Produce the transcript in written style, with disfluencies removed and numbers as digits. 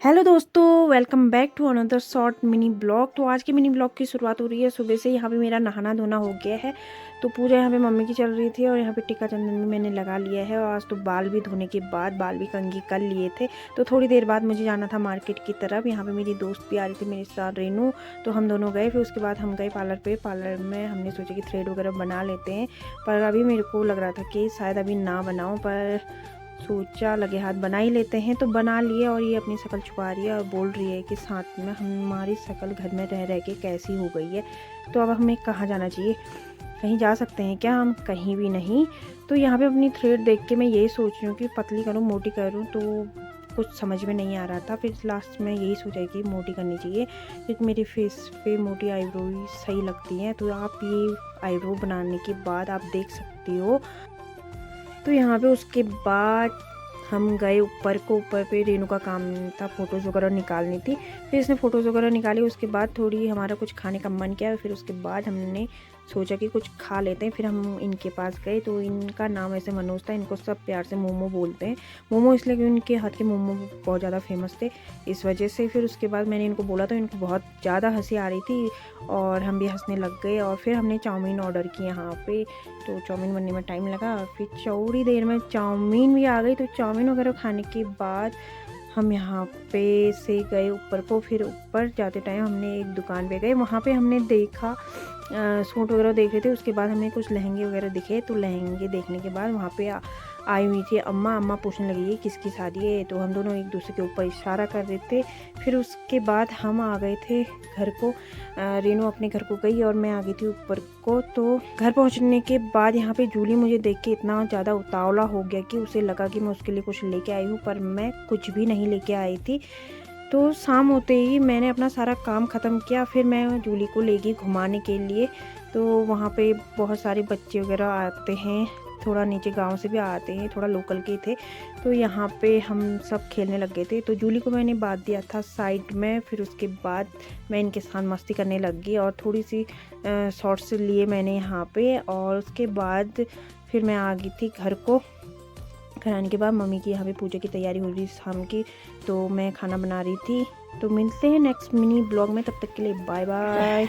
Hello दोस्तों, welcome back to another short mini blog. तो आज के मिनी ब्लॉग की शुरुआत हो रही है सुबह से। यहाँ पे मेरा नहाना धोना हो गया है। तो पूजा यहाँ पे मम्मी की चल रही थी और यहाँ पे टीका चंदन भी मैंने लगा लिया है। और आज तो बाल भी धोने के बाद बाल भी कंघी कर लिए थे। तो थोड़ी देर बाद मुझे जाना था मार्केट की तरफ। यहाँ पे मेरी दोस्त भी आ रही थी मेरे साथ, रेनू। तो हम दोनों गए। फिर उसके बाद हम गए पार्लर पे। पार्लर में हमने सोचा कि थ्रेड वगैरह बना लेते हैं, पर अभी मेरे को लग रहा था कि शायद अभी ना बनाऊँ, पर सोचा लगे हाथ बना ही लेते हैं। तो बना लिए और ये अपनी शक्ल छुपा रही है और बोल रही है कि साथ में हमारी शक्ल घर में रह रह के कैसी हो गई है। तो अब हमें कहाँ जाना चाहिए? कहीं जा सकते हैं क्या हम? कहीं भी नहीं। तो यहाँ पे अपनी थ्रेड देख के मैं यही सोच रही हूँ कि पतली करूँ मोटी करूँ, तो कुछ समझ में नहीं आ रहा था। फिर लास्ट में यही सोचा कि मोटी करनी चाहिए, क्योंकि मेरे फेस पे मोटी आईब्रो ही सही लगती हैं। तो आप ये आईब्रो बनाने के बाद आप देख सकती हो। तो यहाँ पे उसके बाद हम गए ऊपर को। ऊपर पे रेनू का काम था, फ़ोटोज़ वगैरह निकालनी थी। फिर इसने फ़ोटोज़ वगैरह निकाली। उसके बाद थोड़ी हमारा कुछ खाने का मन किया। फिर उसके बाद हमने सोचा कि कुछ खा लेते हैं। फिर हम इनके पास गए। तो इनका नाम ऐसे मनोज था। इनको सब प्यार से मोमो बोलते हैं। मोमो इसलिए कि उनके हाथ के मोमो बहुत ज़्यादा फेमस थे, इस वजह से। फिर उसके बाद मैंने इनको बोला तो इनको बहुत ज़्यादा हंसी आ रही थी और हम भी हंसने लग गए। और फिर हमने चाउमीन ऑर्डर की यहाँ पे। तो चाउमीन बनने में टाइम लगा। फिर थोड़ी देर में चाउमीन भी आ गई। तो चाउमीन वगैरह खाने के बाद हम यहाँ पे से गए ऊपर को। फिर ऊपर जाते टाइम हमने एक दुकान पे गए। वहाँ पे हमने देखा सूट वगैरह देख रहे थे। उसके बाद हमें कुछ लहंगे वगैरह दिखे। तो लहंगे देखने के बाद वहाँ पे आई हुई थी अम्मा। अम्मा पूछने लगी है किसकी शादी है। तो हम दोनों एक दूसरे के ऊपर इशारा कर रहे थे। फिर उसके बाद हम आ गए थे घर को। रेनू अपने घर को गई और मैं आ गई थी ऊपर को। तो घर पहुंचने के बाद यहाँ पे जूली मुझे देख के इतना ज़्यादा उतावला हो गया कि उसे लगा कि मैं उसके लिए कुछ लेके आई हूँ, पर मैं कुछ भी नहीं लेके आई थी। तो शाम होते ही मैंने अपना सारा काम ख़त्म किया। फिर मैं जूली को ले गई घुमाने के लिए। तो वहाँ पे बहुत सारे बच्चे वगैरह आते हैं, थोड़ा नीचे गांव से भी आते हैं, थोड़ा लोकल के थे। तो यहाँ पे हम सब खेलने लग गए थे। तो जूली को मैंने बांध दिया था साइड में। फिर उसके बाद मैं इनके साथ मस्ती करने लग गई और थोड़ी सी शॉर्ट्स लिए मैंने यहाँ पे। और उसके बाद फिर मैं आ गई थी घर को। घर आने के बाद मम्मी की यहाँ पे पूजा की तैयारी हो रही शाम की। तो मैं खाना बना रही थी। तो मिलते हैं नेक्स्ट मिनी ब्लॉग में, तब तक के लिए बाय बाय।